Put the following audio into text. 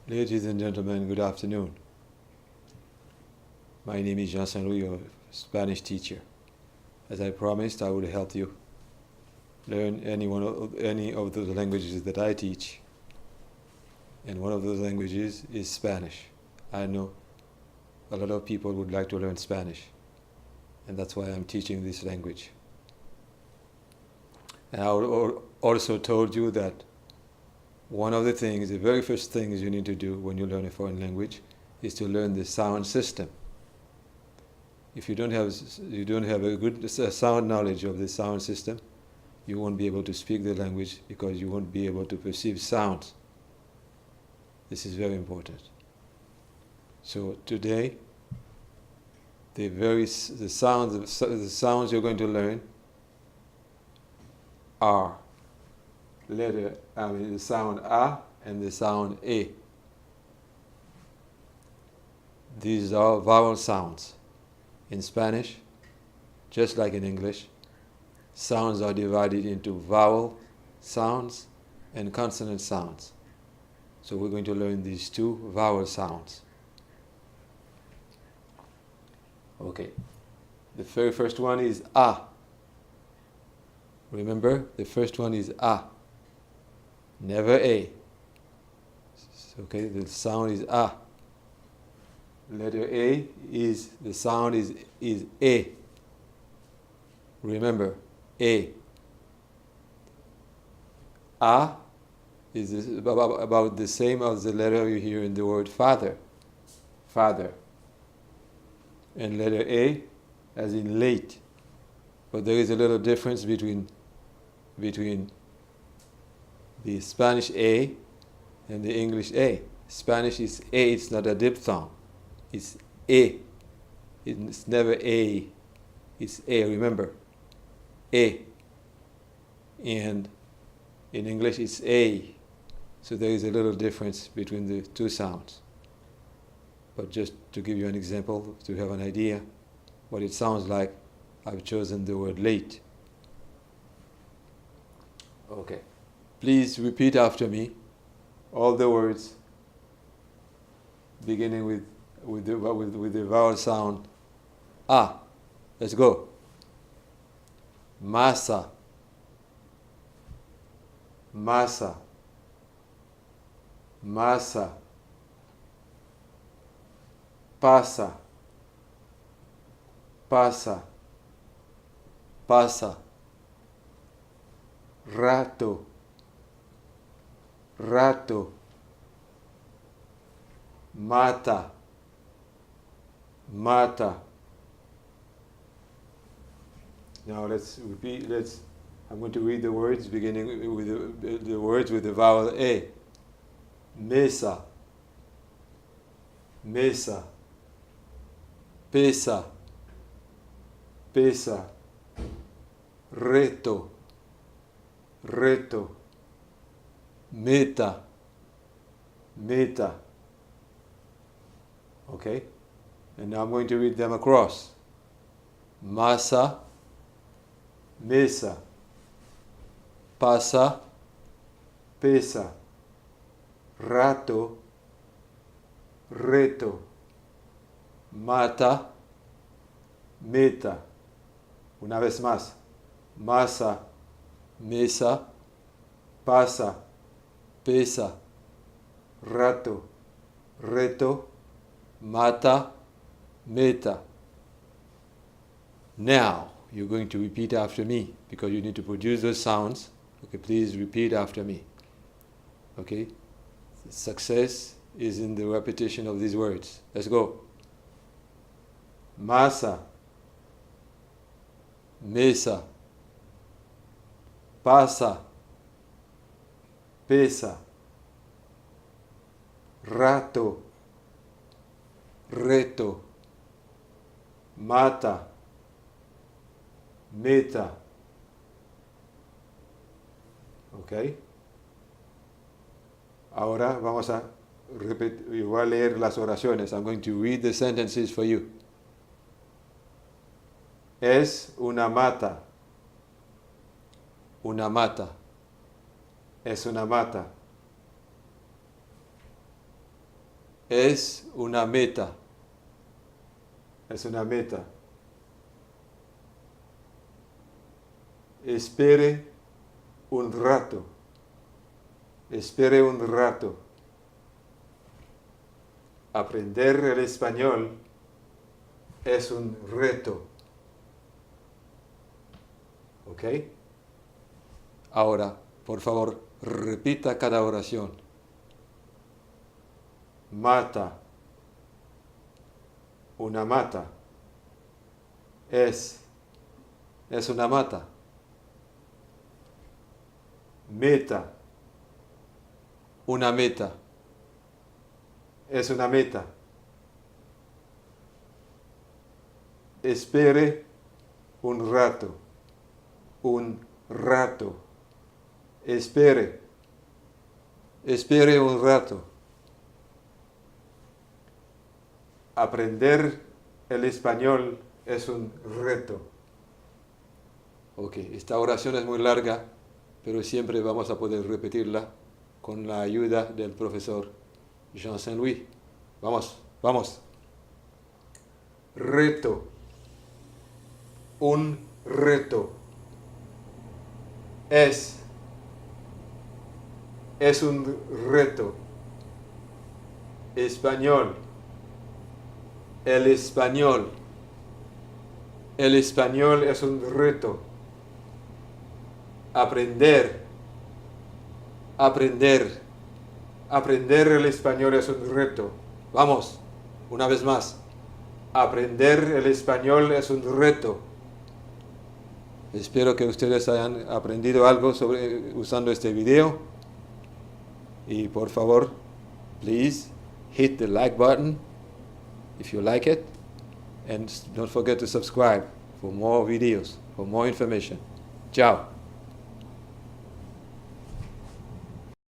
Ladies and gentlemen, good afternoon. My name is Jean Saint-Louis, your Spanish teacher. As I promised, I would help you learn any of those languages that I teach. And one of those languages is Spanish. I know a lot of people would like to learn Spanish, and that's why I'm teaching this language. And I also told you that one of the things, the very first things you need to do when you learn a foreign language is to learn the sound system. If you don't have a good sound knowledge of the sound system, you won't be able to speak the language because you won't be able to perceive sounds. This is very important. So today, the sounds you're going to learn are the sound A and the sound A. These are vowel sounds. In Spanish, just like in English, sounds are divided into vowel sounds and consonant sounds. So we're going to learn these two vowel sounds. Okay. The very first one is A. Remember, the first one is A. Never A. Okay, the sound is A. Letter A is, the sound is A. Remember, A. A is about the same as the letter you hear in the word father. Father. And letter A as in late. But there is a little difference between the Spanish A and the English A. Spanish is A, it's not a diphthong. It's A. It's never A. It's A, remember. A. And in English it's A. So there is a little difference between the two sounds. But just to give you an example, to have an idea what it sounds like, I've chosen the word late. Okay. Please repeat after me all the words beginning with the vowel sound A. Let's go. Masa. Masa. Masa. Pasa. Pasa. Pasa. Rato. Rato. Mata. Mata. Now let's repeat. I'm going to read the words beginning with the words with the vowel A. Mesa. Mesa. Pesa. Pesa. Reto. Reto. Meta. Meta. Okay? And now I'm going to read them across. Masa. Mesa. Pasa. Pesa. Rato. Reto. Mata. Meta. Una vez más. Masa. Mesa. Pasa. Pesa. Rato. Reto. Mata. Meta. Now, you're going to repeat after me because you need to produce those sounds. Okay, please repeat after me. Okay? Success is in the repetition of these words. Let's go. Masa. Mesa. Pasa. Pesa. Rato. Reto. Mata. Meta. Ok. Ahora vamos a repetir, yo voy a leer las oraciones. I'm going to read the sentences for you. Es una mata. Una mata. Es una mata. Es una meta. Es una meta. Espere un rato. Espere un rato. Aprender el español es un reto. ¿Ok? Ahora, por favor, repita cada oración. Mata. Una mata. Es una mata. Meta. Una meta. Es una meta. Espere un rato. Un rato. Espere. Espere un rato. Aprender el español es un reto. Ok, esta oración es muy larga, pero siempre vamos a poder repetirla con la ayuda del profesor Jean Saint-Louis. Vamos, vamos. Reto. Un reto. Es un reto. Español. El español. El español es un reto. Aprender. Aprender. Aprender el español es un reto. Vamos, una vez más. Aprender el español es un reto. Espero que ustedes hayan aprendido algo usando este video. Y por favor, please hit the like button if you like it. And don't forget to subscribe for more videos, for more information. Ciao.